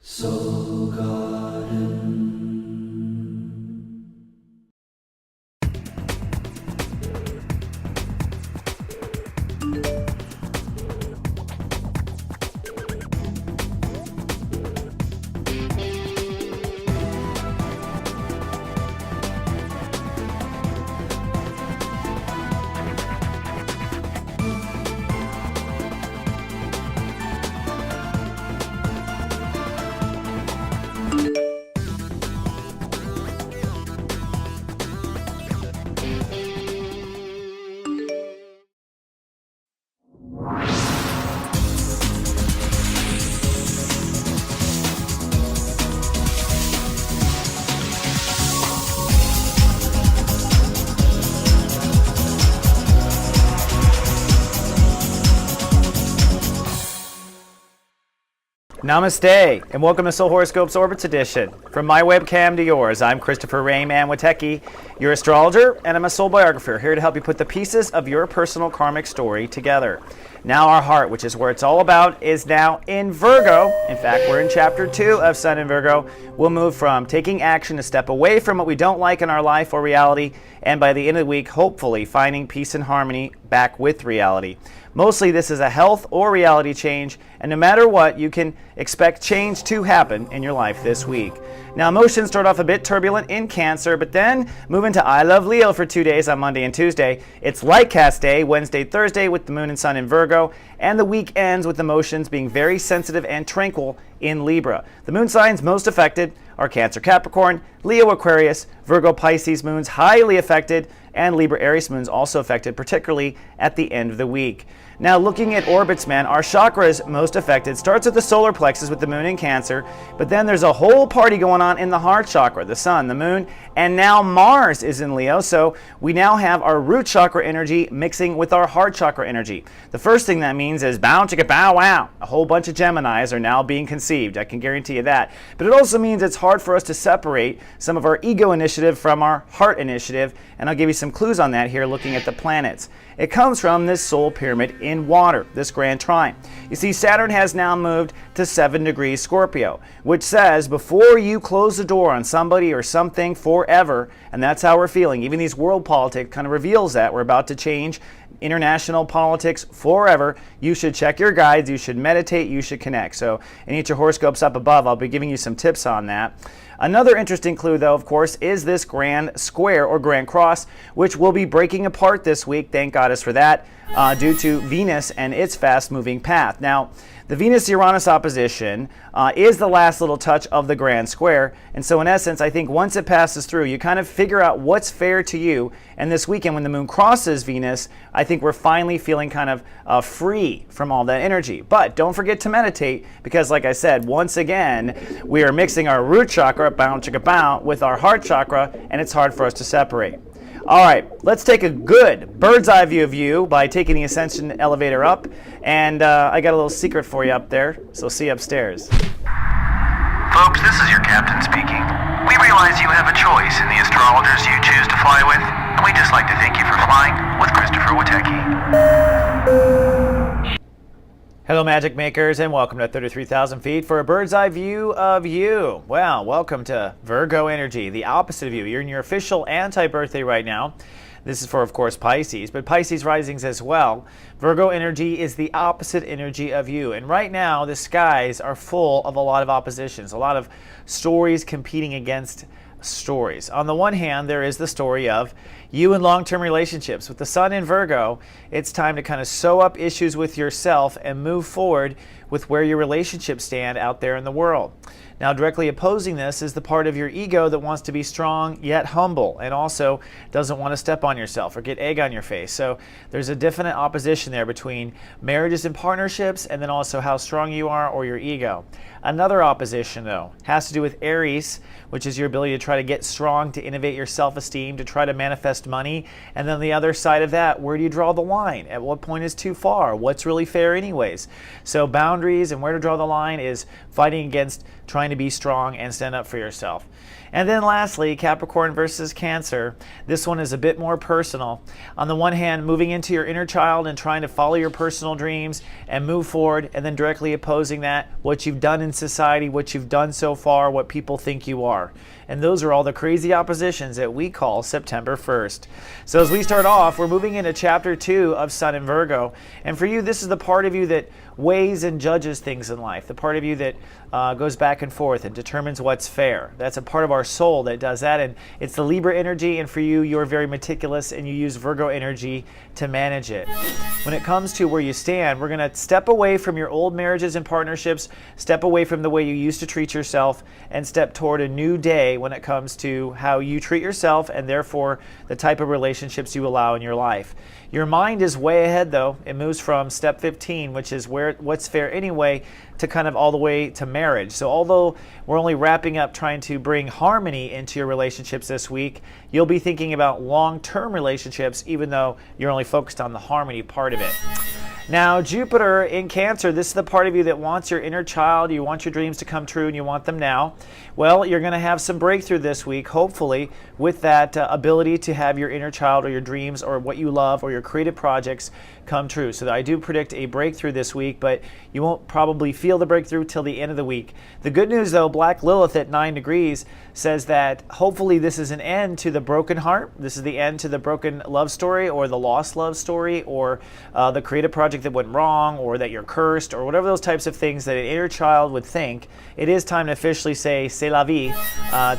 Soul Garden. Namaste, and welcome to Soul Horoscopes Orbits Edition. From my webcam to yours, I'm Christopher Rayman Witecki, your astrologer, and I'm a soul biographer, here to help you put the pieces of your personal karmic story together. Now our heart, which is where it's all about, is now in Virgo. In fact, we're in Chapter 2 of Sun in Virgo. We'll move from taking action to step away from what we don't like in our life or reality, and by the end of the week, hopefully finding peace and harmony back with reality. Mostly this is a health or reality change, and no matter what, you can expect change to happen in your life this week. Now, emotions start off a bit turbulent in Cancer, but then move into I Love Leo for 2 days on Monday and Tuesday. It's Light Cast Day, Wednesday, Thursday, with the Moon and Sun in Virgo, and the week ends with emotions being very sensitive and tranquil in Libra. The moon signs most affected are Cancer, Capricorn, Leo, Aquarius, Virgo, Pisces moons highly affected, and Libra, Aries moons also affected, particularly at the end of the week. Now, looking at orbits, man, our chakras most affected starts at the solar plexus with the moon in Cancer, but then there's a whole party going on in the heart chakra, the sun, the moon, and now Mars is in Leo, so we now have our root chakra energy mixing with our heart chakra energy. The first thing that means is bow chicka bow wow. A whole bunch of Geminis are now being conceived, I can guarantee you that. But it also means it's hard for us to separate some of our ego initiative from our heart initiative, and I'll give you some clues on that here looking at the planets. It comes from this soul pyramid in water, this grand trine. You see, Saturn has now moved to 7 degrees Scorpio, which says before you close the door on somebody or something forever, and that's how we're feeling. Even these world politics kind of reveals that. We're about to change international politics forever. You should check your guides, you should meditate, you should connect. So in each of your horoscopes up above, I'll be giving you some tips on that. Another interesting clue, though, of course, is this grand square or grand cross, which will be breaking apart this week. Thank goddess for that, due to Venus and its fast-moving path. Now, the Venus-Uranus opposition is the last little touch of the grand square, and so in essence, I think once it passes through, you kind of figure out what's fair to you, and this weekend when the moon crosses Venus, I think we're finally feeling kind of free from all that energy. But don't forget to meditate, because like I said, once again, we are mixing our root chakra, bow chicka bow, with our heart chakra, and it's hard for us to separate. All right, let's take a good bird's eye view of you by taking the ascension elevator up. And I got a little secret for you up there, so see you upstairs. Folks, this is your captain speaking. We realize you have a choice in the astrologers you choose to fly with, and we'd just like to thank you for flying with Christopher Witecki. Hello, Magic Makers, and welcome to 33,000 feet for a bird's eye view of you. Well, welcome to Virgo energy, the opposite of you. You're in your official anti-birthday right now. This is for, of course, Pisces, but Pisces risings as well. Virgo energy is the opposite energy of you. And right now, the skies are full of a lot of oppositions, a lot of stories competing against stories. On the one hand, there is the story of you in long-term relationships. With the sun in Virgo, it's time to kind of sew up issues with yourself and move forward with where your relationships stand out there in the world. Now, directly opposing this is the part of your ego that wants to be strong yet humble, and also doesn't want to step on yourself or get egg on your face. So there's a definite opposition there between marriages and partnerships, and then also how strong you are or your ego. Another opposition, though, has to do with Aries, which is your ability to try to get strong, to innovate your self-esteem, to try to manifest invest money? And then the other side of that, where do you draw the line? At what point is too far? What's really fair anyways? So boundaries and where to draw the line is fighting against trying to be strong and stand up for yourself. And then lastly, Capricorn versus Cancer. This one is a bit more personal. On the one hand, moving into your inner child and trying to follow your personal dreams and move forward, and then directly opposing that, what you've done in society, what you've done so far, what people think you are. And those are all the crazy oppositions that we call September 1st. So as we start off, we're moving into chapter 2 of Sun in Virgo. And for you, this is the part of you that weighs and judges things in life, the part of you that goes back and forth and determines what's fair. That's a part of our soul that does that, and it's the Libra energy, and for you, you're very meticulous and you use Virgo energy to manage it. When it comes to where you stand, we're going to step away from your old marriages and partnerships, step away from the way you used to treat yourself, and step toward a new day when it comes to how you treat yourself and therefore the type of relationships you allow in your life. Your mind is way ahead though. It moves from step 15, which is what's fair anyway, to kind of all the way to marriage. So although we're only wrapping up trying to bring harmony into your relationships this week, you'll be thinking about long-term relationships even though you're only focused on the harmony part of it. Now, Jupiter in Cancer, this is the part of you that wants your inner child, you want your dreams to come true, and you want them now. Well, you're going to have some breakthrough this week, hopefully, with that ability to have your inner child or your dreams or what you love or your creative projects come true. So I do predict a breakthrough this week, but you won't probably feel the breakthrough till the end of the week. The good news, though, Black Lilith at 9 degrees says that hopefully this is an end to the broken heart. This is the end to the broken love story or the lost love story or the creative project that went wrong or that you're cursed or whatever those types of things that an inner child would think. It is time to officially say c'est la vie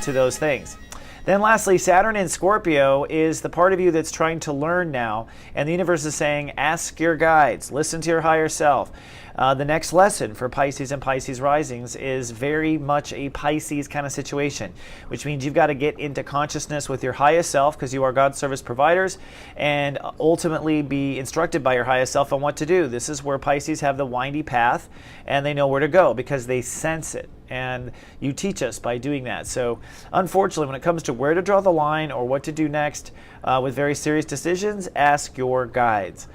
to those things. Then lastly, Saturn in Scorpio is the part of you that's trying to learn now, and the universe is saying, ask your guides, listen to your higher self. The next lesson for Pisces and Pisces risings is very much a Pisces kind of situation, which means you've got to get into consciousness with your highest self because you are God's service providers and ultimately be instructed by your highest self on what to do. This is where Pisces have the windy path and they know where to go because they sense it. And you teach us by doing that. So unfortunately, when it comes to where to draw the line or what to do next with very serious decisions, ask your guides.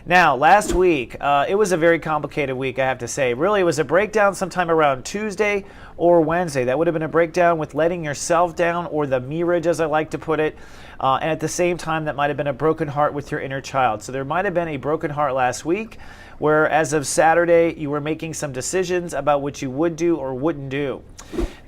Now, last week, it was a very complicated week, I have to say. Really, it was a breakdown sometime around Tuesday or Wednesday. That would have been a breakdown with letting yourself down, or the mirage, as I like to put it. And at the same time, that might have been a broken heart with your inner child. So there might have been a broken heart last week, where as of Saturday, you were making some decisions about what you would do or wouldn't do.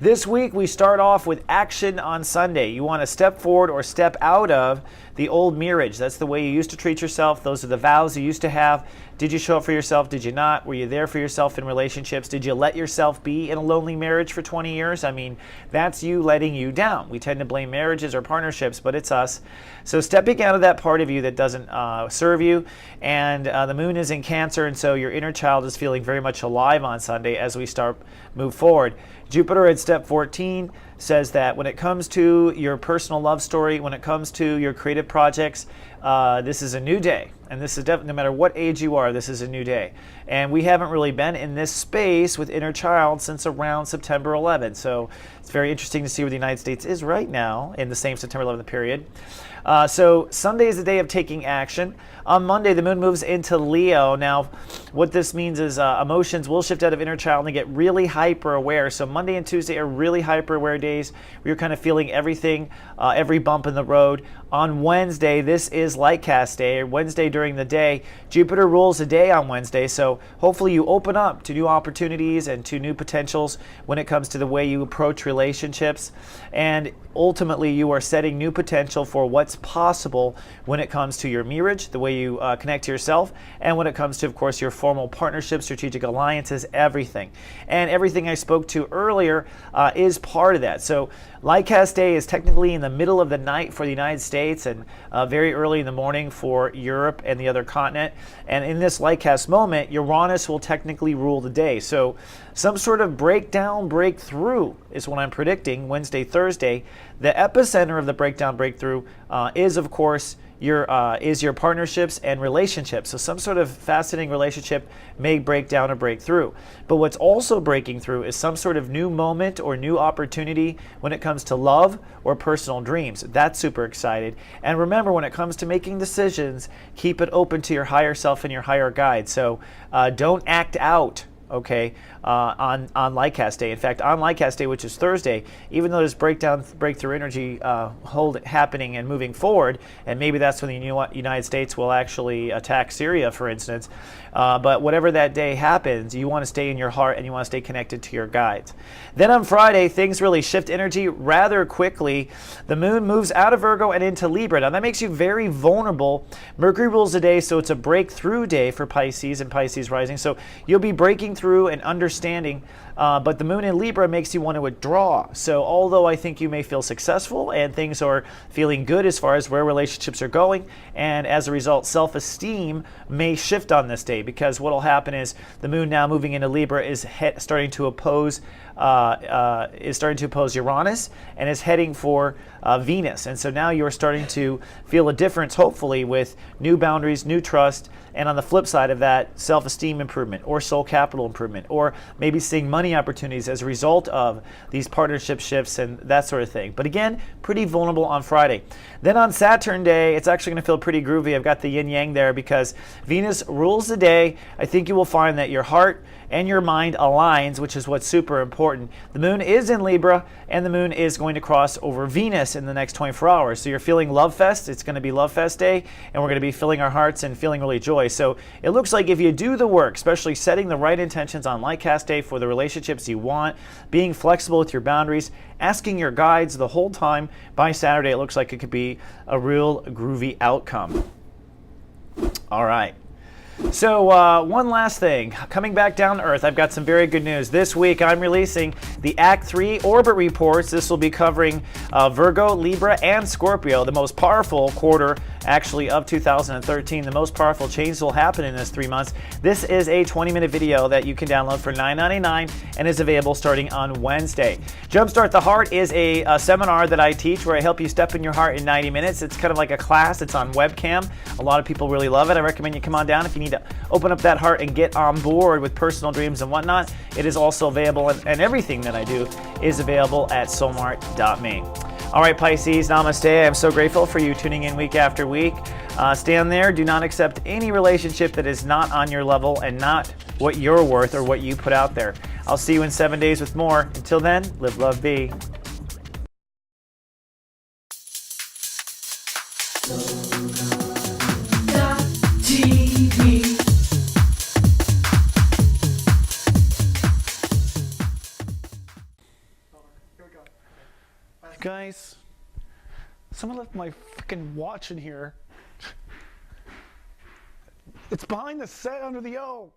This week, we start off with action on Sunday. You want to step forward or step out of the old mirage. That's the way you used to treat yourself. Those are the vows you used to have. Did you show up for yourself? Did you not? Were you there for yourself in relationships? Did you let yourself be in a lonely marriage for 20 years? I mean, that's you letting you down. We tend to blame marriages or partnerships, but it's us. So stepping out of that part of you that doesn't serve you, and the moon is in Cancer, and so your inner child is feeling very much alive on Sunday as we move forward. Jupiter at step 14 says that when it comes to your personal love story, when it comes to your creative projects, this is a new day. And this is definitely, no matter what age you are, this is a new day. And we haven't really been in this space with inner child since around September 11th. So it's very interesting to see where the United States is right now in the same September 11th period. So Sunday is the day of taking action. On Monday, the moon moves into Leo. Now, what this means is emotions will shift out of inner child and get really hyper aware. So Monday and Tuesday are really hyper aware days where you're kind of feeling everything, every bump in the road. On Wednesday, this is light cast day, or Wednesday during the day. Jupiter rules the day on Wednesday, so hopefully you open up to new opportunities and to new potentials when it comes to the way you approach relationships. And ultimately, you are setting new potential for what's possible when it comes to your marriage, the way you connect to yourself, and when it comes to, of course, your formal partnerships, strategic alliances, everything. And everything I spoke to earlier is part of that. So light cast day is technically in the middle of the night for the United States and very early in the morning for Europe and the other continent. And in this light cast moment, Uranus will technically rule the day. So some sort of breakdown, breakthrough is what I'm predicting Wednesday, Thursday. The epicenter of the breakdown, breakthrough is, of course, your partnerships and relationships. So some sort of fascinating relationship may break down or break through. But what's also breaking through is some sort of new moment or new opportunity when it comes to love or personal dreams. That's super excited. And remember, when it comes to making decisions, keep it open to your higher self and your higher guide. So don't act out, okay, on Lightcast Day. In fact, on Lightcast Day, which is Thursday, even though there's breakthrough energy happening and moving forward, and maybe that's when the United States will actually attack Syria, for instance, but whatever that day happens, you want to stay in your heart and you want to stay connected to your guides. Then on Friday, things really shift energy rather quickly. The moon moves out of Virgo and into Libra. Now that makes you very vulnerable. Mercury rules the day, so it's a breakthrough day for Pisces and Pisces rising. So you'll be breaking through and understanding, but the moon in Libra makes you want to withdraw. So although I think you may feel successful and things are feeling good as far as where relationships are going, and as a result, self-esteem may shift on this day, because what will happen is the moon now moving into Libra is starting to oppose Uranus and is heading for Venus. And so now you're starting to feel a difference, hopefully, with new boundaries, new trust, and on the flip side of that, self-esteem improvement or soul capital improvement, or maybe seeing money opportunities as a result of these partnership shifts and that sort of thing. But again, pretty vulnerable on Friday. Then on Saturn Day, it's actually going to feel pretty groovy. I've got the yin-yang there because Venus rules the day. I think you will find that your heart and your mind aligns, which is what's super important. The moon is in Libra, and the moon is going to cross over Venus in the next 24 hours. So you're feeling Love Fest. It's going to be Love Fest Day, and we're going to be filling our hearts and feeling really joy. So it looks like if you do the work, especially setting the right intentions on Lightcast Day for the relationships you want, being flexible with your boundaries, asking your guides the whole time, by Saturday it looks like it could be a real groovy outcome. All right. So one last thing, coming back down to Earth, I've got some very good news. This week I'm releasing the Act 3 orbit reports. This will be covering Virgo, Libra, and Scorpio, the most powerful quarter actually of 2013. The most powerful changes will happen in this 3 months. This is a 20-minute video that you can download for $9.99 and is available starting on Wednesday. Jumpstart the Heart is a seminar that I teach where I help you step in your heart in 90 minutes. It's kind of like a class. It's on webcam. A lot of people really love it. I recommend you come on down if you need to open up that heart and get on board with personal dreams and whatnot. It is also available, and everything that I do is available at soulmart.me. All right, Pisces, namaste. I'm so grateful for you tuning in week after week. Stand there. Do not accept any relationship that is not on your level and not what you're worth or what you put out there. I'll see you in 7 days with more. Until then, live, love, be. Guys, someone left my freaking watch in here. It's behind the set under the O.